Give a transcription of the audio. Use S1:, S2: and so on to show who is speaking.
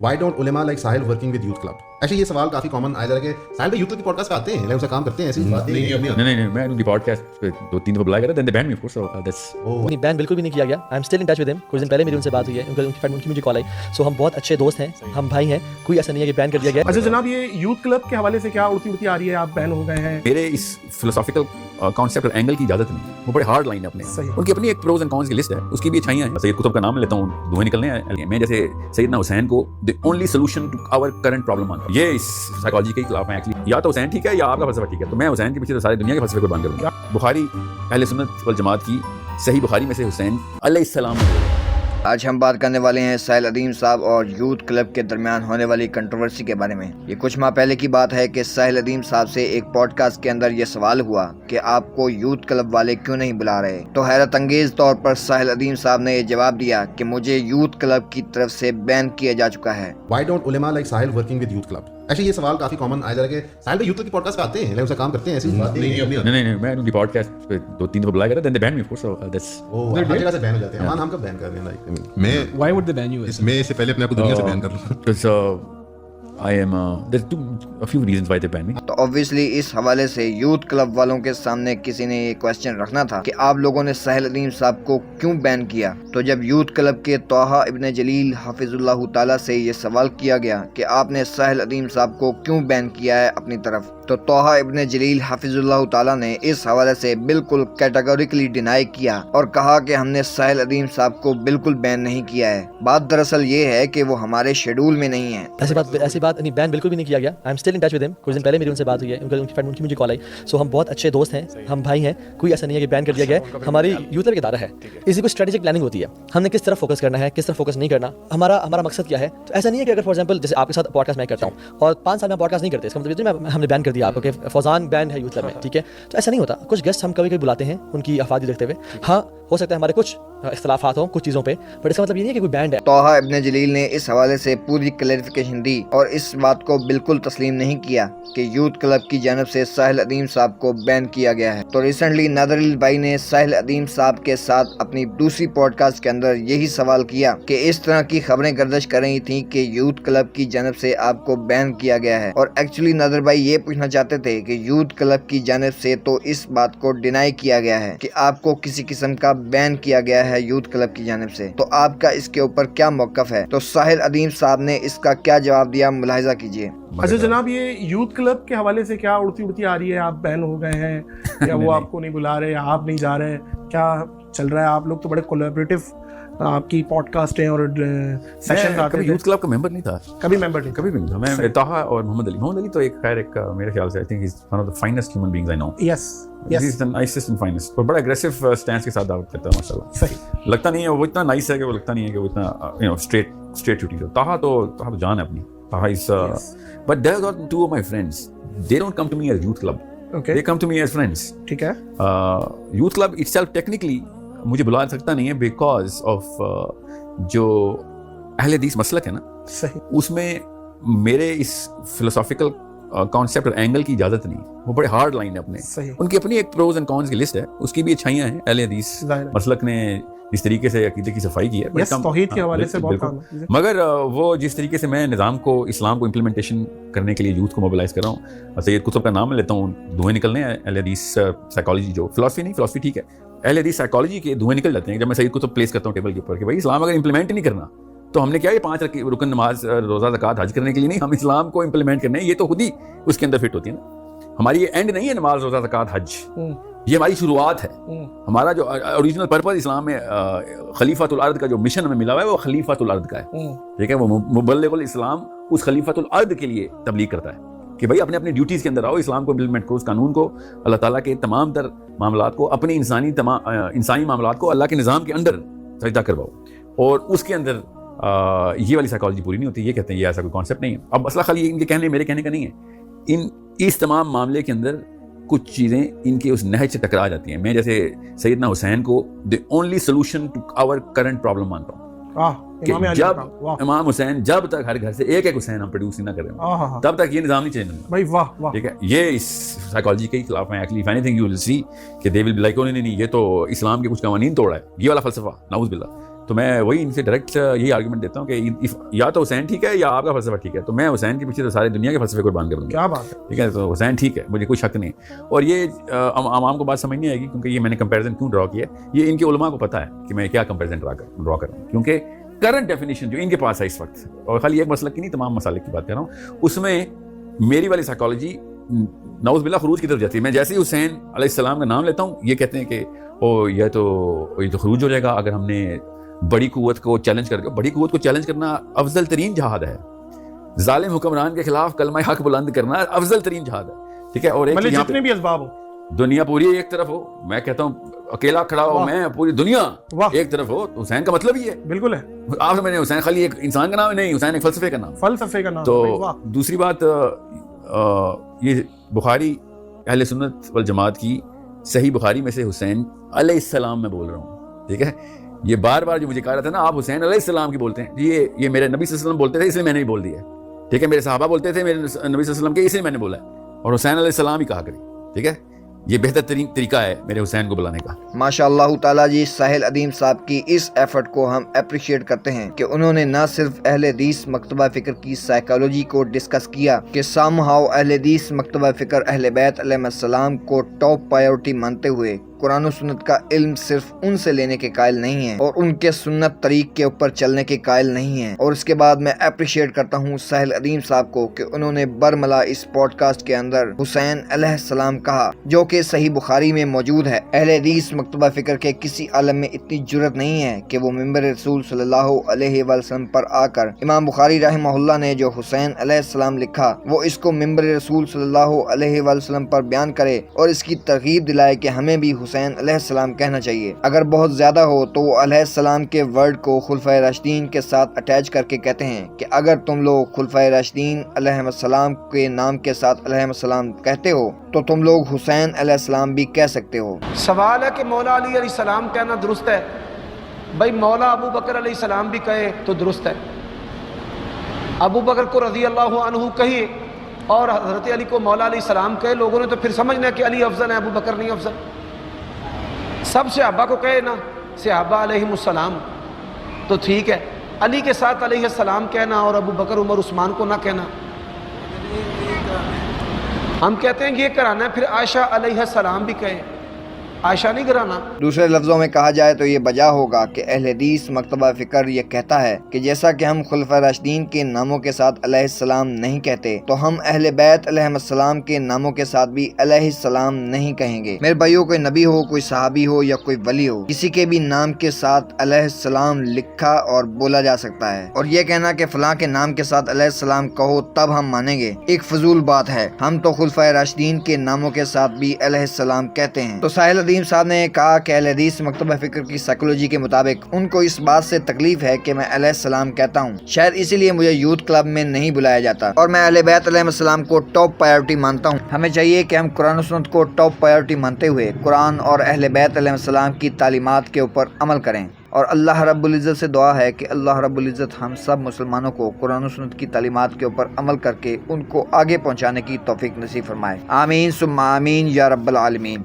S1: Why don't ulama like Sahil working with youth club? ऐसे ये सवाल काफी कॉमन आया जा रहा है कि साहिल भाई यूथ क्लब की पॉडकास्ट पे आते हैं, उसका काम करते हैं, ऐसी बात नहीं है।
S2: नहीं मैं उनकी पॉडकास्ट पे 2-3 दफा बुलाया गया, then they ban me of course, so that's
S3: नहीं, बैन बिल्कुल भी नहीं किया गया। I am still in touch with him. कुछ दिन पहले मेरी उनसे बात हुई है, उनकी मुझे कॉल आई। सो हम बहुत अच्छे दोस्त हैं, हम भाई हैं, कोई ऐसा नहीं है कि बैन कर दिया गया।
S4: अच्छा जनाब, ये यूथ क्लब के हवाले से क्या उड़ती आ रही है, आप बैन हो गए हैं?
S2: मेरे इस फिलोसॉफिकल कॉन्सेप्ट और एंगल की इजाजत नहीं, वो बड़े हार्ड लाइन है अपने, उनकी अपनी एक प्रोज एंड कॉन्स की लिस्ट है, उसकी भी अच्छाइयां हैं। सैयद कुतुब का नाम लेता हूँ, धुएं निकलने हैं। मैं जैसे सैयदना हुसैन को the only solution to our current problem मानता हूँ। ये इस साइकोलॉजी के खिलाफ है एक्चुअली। या तो हुसैन ठीक है या आपका फलसफा ठीक है, तो मैं हुसैन के पीछे तो सारी दुनिया के फलसफे को बयान करूंगा। बुखारी अहले सुन्नत वल जमात की सही बुखारी में से हुसैन अलैहिस्सलाम।
S5: आज हम बात करने वाले हैं साहिल अदीम साहब और यूथ क्लब के दरमियान होने वाली कंट्रोवर्सी के बारे में। ये कुछ माह पहले की बात है कि साहिल अदीम साहब से एक पॉडकास्ट के अंदर ये सवाल हुआ कि आपको यूथ क्लब वाले क्यों नहीं बुला रहे, तो हैरत अंगेज तौर पर साहिल अदीम साहब ने ये जवाब दिया कि मुझे यूथ क्लब की तरफ से बैन किया जा चुका है।
S1: Why don't ulama like Sahil working with youth club? ऐसे ये सवाल काफी कॉमन आया जा रहा है कि साहिल भाई यूथ क्लब की पॉडकास्ट पे आते हैं, उसका काम करते हैं, ऐसी बात नहीं है।
S2: नहीं मैं उनकी पॉडकास्ट पे 2-3 दफा बुलाया गया, then they ban me of course, so that's
S1: हर जगह से बैन हो जाते हैं। हम कब बैन कर रहे हैं? लाइक
S6: मैं
S4: Why would they ban you?
S6: मैं इससे पहले अपने आप को दुनिया से बैन कर लूं।
S2: because I am there's a few reasons why they ban me.
S5: तो ऑब्वियसली इस हवाले से यूथ क्लब वालों के सामने किसी ने ये क्वेश्चन रखना था कि आप लोगों ने साहिल अदीम साहब को क्यों बैन किया। तो जब यूथ क्लब के तोहा इब्न जलील हाफिजुल्लाह ताला से ये सवाल किया गया कि आपने साहिल अदीम साहब को क्यों बैन किया है अपनी तरफ, तो तोहा इब्न जलील हाफिजुल्लाह ताला ने इस हवाले से बिल्कुल कैटेगोरिकली डिनाई किया और कहा कि हमने साहिल अदीम साहब को बिल्कुल बैन नहीं किया है। बात दरअसल ये है कि वो हमारे शेड्यूल में नहीं है।
S3: ऐसी बात नहीं, बैन बिल्कुल भी नहीं किया गया। I am still in touch with him. कुछ दिन पहले मेरी उनसे बात हुई है, उनकी मुझे कॉल आई। सो हम बहुत अच्छे दोस्त हैं, हम भाई हैं, कोई ऐसा नहीं है कि बैन कर दिया गया। हमारी यूथ क्लब की इदारा है, इसी को स्ट्रेटेजिक प्लानिंग होती है, हमने किस तरफ फोकस करना है, किस तरफ फोकस नहीं करना, हमारा मकसद क्या है। तो ऐसा नहीं है कि अगर फॉर एग्जांपल जैसे आपके साथ पॉडकास्ट मैं करता हूँ और 5 साल में पॉडकास्ट नहीं करते, इसका मतलब हमने बैन कर दिया आपको कि फौजान बैन है यूथ क्लब में, ठीक है। तो ऐसा नहीं होता। कुछ गेस्ट हम कभी कभी बुलाते हैं उनकी अफादी देखते हुए। हाँ, हो सकता है हमारे कुछ इख्तलाफात हो कुछ चीज़ों पे, बट इसका मतलब ये नहीं है कि कोई बैंड है।
S5: तोहा इब्न जलील ने इस हवाले से पूरी क्लैरिफिकेशन दी और इस बात को बिल्कुल तस्लीम नहीं किया कि यूथ क्लब की जानब से साहिल अदीम साहब को बैन किया गया है। तो रिसेंटली नादर भाई ने साहिल अदीम साहब के साथ अपनी दूसरी पॉडकास्ट के अंदर यही सवाल किया कि इस तरह की खबरें गर्दिश कर रही थी कि यूथ क्लब की जानब से आपको बैन किया गया है। और एक्चुअली नादर भाई ये पूछना चाहते थे कि यूथ क्लब की जानब से तो इस बात को डिनाई किया गया है कि आपको किसी किस्म का बैन किया गया है यूथ क्लब की जानिब से, तो आपका इसके ऊपर क्या मौक़िफ़ है। तो साहिल अदीम साहब ने इसका क्या जवाब दिया, मुलाहिजा कीजिए।
S4: अच्छा जनाब, ये यूथ क्लब के हवाले से क्या उड़ती आ रही है, आप बैन हो गए हैं या वो आपको नहीं बुला रहे या आप नहीं जा रहे, क्या चल रहा है? आप लोग तो बड़े कोलैबोरेटिव आपकी पॉडकास्ट है और सेशन आते
S2: कभी यूथ क्लब का मेंबर नहीं था,
S4: कभी मेंबर नहीं,
S2: कभी भी नहीं था। मैं ताहा और मोहम्मद अली तो एक खैर एक मेरे ख्याल से I think he is one of the finest human beings I know.
S4: Yes
S2: he is the nicest and finest, और बड़ा एग्रेसिव स्टैंस के साथ दावत करता है माशाल्लाह।
S4: सही
S2: लगता नहीं है वो इतना नाइस है कि वो लगता नहीं है कि वो इतना स्ट्रेट ड्यूटी है। ताहा तो जान है अपनी। Taha is but there are two of my friends, they don't come to me as youth club, they come to me as friends,
S4: ठीक है।
S2: यूथ क्लब इटसेल्फ टेक्निकली मुझे बुला सकता नहीं है बिकॉज ऑफ जो अहले हदीस मसलक है ना,
S4: सही,
S2: उसमें मेरे इस फिलोसॉफिकल कॉन्सेप्ट और एंगल की इजाजत नहीं, वो बड़े हार्ड लाइन है अपने,
S4: सही।
S2: उनकी अपनी एक प्रोज एंड कॉन्स की लिस्ट है, उसकी भी अच्छाइयां हैं। अहले हदीस मसलक ने जिस तरीके से अकीदे की सफाई की है,
S4: तौहीद के हवाले से बहुत काम है,
S2: मगर वो जिस तरीके से मैं निज़ाम को, इस्लाम को इम्प्लीमेंटेशन करने के लिए यूथ को मोबिलाइज कर रहा हूँ। सैयद कुतुब का नाम लेता हूँ, धुएं निकलने हैं। अहले हदीस साइकोलॉजी, जो फिलॉसफी ठीक है, अहले हदीस साइकोलॉजी के धुएं निकल जाते हैं जब मैं सैयद कुतुब प्लेस करता हूँ टेबल के ऊपर कि भाई इस्लाम अगर इम्प्लीमेंट ही नहीं करना तो हमने क्या ये 5 रुकन नमाज, रोज़ा, ज़कात, हज करने के लिए नहीं, हम इस्लाम को इम्प्लीमेंट करने हैं। ये तो खुद ही उसके अंदर फिट होती है ना। हमारी ये एंड नहीं है नमाज, रोज़ा, ज़कात, हज, ये हमारी शुरुआत है। हमारा जो ओरिजिनल पर्पस इस्लाम में खलीफातुल अर्द का जो मिशन हमें मिला हुआ है वो खलीफातुल अर्द का है, ठीक है। वो मुबल्लिगुल इस्लाम उस खलीफातुल अर्द के लिए तबलीग करता है कि भाई अपने अपनी ड्यूटीज़ के अंदर आओ, इस्लाम को इम्प्लीमेंट करो, उस कानून को, अल्लाह ताला के तमाम तर मामलात को, अपने इंसानी मामलात को अल्लाह के निज़ाम के अंदर सजदा करवाओ। और उसके अंदर ये वाली साइकोलॉजी पूरी नहीं होती। ये कहते हैं ये ऐसा कोई कॉन्सेप्ट नहीं है। अब मसला खाली इनके कहने, मेरे कहने का नहीं है। इस तमाम मामले के अंदर कुछ चीज़ें इनके उस नहज से टकरा जाती हैं। मैं जैसे सैयदना हुसैन को the only solution to our current problem मानता हूँ। जब इमाम हुसैन, जब तक हर घर से एक हुसैन हम प्रोड्यूस ना करें, तब तक ये निज़ाम नहीं चेंज होगा भाई। वाह, ठीक है। ये इस साइकोलॉजी के खिलाफ है actually. If anything you will see कि दे विल बी लाइक, नहीं, ये तो इस्लाम के कुछ कवानीन तोड़ा है, ये वाला फलसफा, नाउज़ बिल्लाह। تو میں وہی ان سے ڈائریکٹ یہی آرگومنٹ دیتا ہوں کہ یا تو حسین ٹھیک ہے یا آپ کا فلسفہ ٹھیک ہے. تو میں حسین کے پیچھے تو ساری دنیا کے فلسفے قربان کروں گا.
S4: کیا بات ہے.
S2: ٹھیک ہے, تو حسین ٹھیک ہے, مجھے کوئی شک نہیں. اور یہ عوام کو بات سمجھ نہیں آئے گی, کیونکہ یہ میں نے کمپیریزن کیوں ڈرا کیا ہے. یہ ان کے علماء کو پتہ ہے کہ میں کیا کمپیریزن ڈرا کر رہا ہوں, کیونکہ کرنٹ ڈیفینیشن جو ان کے پاس ہے اس وقت, اور خالی ایک مسلک کی نہیں, تمام مسالک کی بات کر رہا ہوں, اس میں میری والی سائیکالوجی نعوذ باللہ خروج کی طرف جاتی ہے. میں جیسے ہی حسین علیہ السلام کا نام لیتا ہوں, یہ کہتے ہیں کہ یہ تو خروج ہو جائے گا اگر ہم نے بڑی قوت کو چیلنج کر کے. بڑی قوت کو چیلنج کرنا افضل ترین جہاد ہے. ظالم حکمران کے خلاف کلمہ حق بلند کرنا افضل ترین جہاد ہے. ٹھیک ہے, اور ایک
S4: جتنے بھی اسباب ہو,
S2: دنیا پوری ایک طرف ہو, میں کہتا ہوں اکیلا کھڑا ہو میں, پوری دنیا ایک طرف ہو, تو حسین کا مطلب ہی ہے.
S4: بالکل ہے.
S2: آپ سے میں نے حسین خالی ایک انسان کا نام نہیں, حسین ایک فلسفے کا نام.
S4: فلسفے کا نام.
S2: تو دوسری بات, یہ بخاری اہل سنت والجماعت کی صحیح بخاری میں سے حسین علیہ السلام میں بول رہا ہوں. ٹھیک ہے, یہ بار بار جو مجھے کہا رہا تھا نا آپ حسین علیہ السلام کی بولتے ہیں, یہ میرے نبی صلی اللہ علیہ وسلم بولتے تھے اس لیے میں نے بھی بول دیا. ٹھیک ہے, میرے صحابہ بولتے تھے میرے نبی صلی اللہ علیہ وسلم کے, اس لیے میں نے بولا ہے, اور حسین علیہ السلام ہی کہا کریں. ٹھیک ہے, یہ بہتر ترین طریقہ ہے میرے حسین کو بلانے کا.
S5: ماشاء اللہ تعالیٰ جی, ساحل ادیم صاحب کی اس ایفرٹ کو ہم اپریشیٹ کرتے ہیں کہ انہوں نے نہ صرف اہل حدیث مکتبہ فکر کی سائیکالوجی کو ڈسکس کیا کہ سام ہاؤ اہل حدیث مکتبہ فکر اہل بیت علیہ السلام کو ٹاپ پرائیورٹی مانتے ہوئے قرآن و سنت کا علم صرف ان سے لینے کے قائل نہیں ہیں اور ان کے سنت طریق کے اوپر چلنے کے قائل نہیں ہیں. اور اس کے بعد میں اپریشیٹ کرتا ہوں ساحل ادیم صاحب کو کہ انہوں نے برملا اس پوڈ کاسٹ کے اندر حسین علیہ السلام کہا, جو کہ صحیح بخاری میں موجود ہے. اہل حدیث مکتبہ فکر کے کسی عالم میں اتنی جرت نہیں ہے کہ وہ ممبر رسول صلی اللہ علیہ وسلم پر آ کر امام بخاری رحمہ اللہ نے جو حسین علیہ السلام لکھا وہ اس کو ممبر رسول صلی اللہ علیہ وسلم پر بیان کرے اور اس کی ترغیب دلائے کہ ہمیں بھی حسین علیہ السلام کہنا چاہیے. اگر بہت زیادہ ہو تو وہ علیہ السلام کے ورڈ کو خلفائے راشدین کے ساتھ اٹیچ کر کے کہتے ہیں کہ اگر تم لوگ خلفائے راشدین علیہ السلام کے نام کے ساتھ علیہ السلام کہتے ہو تو تم لوگ حسین علیہ السلام بھی کہہ سکتے ہو.
S7: سوال ہے کہ مولا علی علیہ السلام کہنا درست ہے. بھائی مولا ابو بکر علیہ السلام بھی کہے تو درست ہے. ابو بکر کو رضی اللہ عنہ کہیے اور حضرت علی کو مولا علیہ السلام کہے, لوگوں نے تو پھر سمجھنا ہے کہ علی افضل ہے, ابو بکر نہیں افضل. سب صحابہ کو کہے نا صحابہ علیہم السلام تو ٹھیک ہے, علی کے ساتھ علیہ السلام کہنا اور ابو بکر عمر عثمان کو نہ کہنا, ہم کہتے ہیں یہ کرانا ہے. پھر عائشہ علیہ السلام بھی کہے, عائشہ نہیں کرانا.
S5: دوسرے لفظوں میں کہا جائے تو یہ بجا ہوگا کہ اہل حدیث مکتبہ فکر یہ کہتا ہے کہ جیسا کہ ہم خلفائے راشدین کے ناموں کے ساتھ علیہ السلام نہیں کہتے تو ہم اہل بیت علیہ السلام کے ناموں کے ساتھ بھی علیہ السلام نہیں کہیں گے. میرے بھائیوں, کوئی نبی ہو, کوئی صحابی ہو یا کوئی ولی ہو, کسی کے بھی نام کے ساتھ علیہ السلام لکھا اور بولا جا سکتا ہے, اور یہ کہنا کہ فلاں کے نام کے ساتھ علیہ السلام کہو تب ہم مانیں گے, ایک فضول بات ہے. ہم تو خلفائے راشدین کے ناموں کے ساتھ بھی علیہ السلام کہتے ہیں. تو ساحل ادیم صاحب نے کہا کہ اہل حدیث مکتبہ فکر کی سائیکالوجی کے مطابق ان کو اس بات سے تکلیف ہے کہ میں علیہ السلام کہتا ہوں, شاید اسی لیے مجھے یوتھ کلب میں نہیں بلایا جاتا, اور میں اہل بیت علیہ السلام کو ٹاپ پرائیورٹی مانتا ہوں. ہمیں چاہیے کہ ہم قرآن و سنت کو ٹاپ پرائیورٹی مانتے ہوئے قرآن اور اہل بیت علیہ السلام کی تعلیمات کے اوپر عمل کریں. اور اللہ رب العزت سے دعا ہے کہ اللہ رب العزت ہم سب مسلمانوں کو قرآن و سنت کی تعلیمات کے اوپر عمل کر کے ان کو آگے پہنچانے کی توفیق نصیب فرمائے. آمین ثم آمین یا رب العالمین.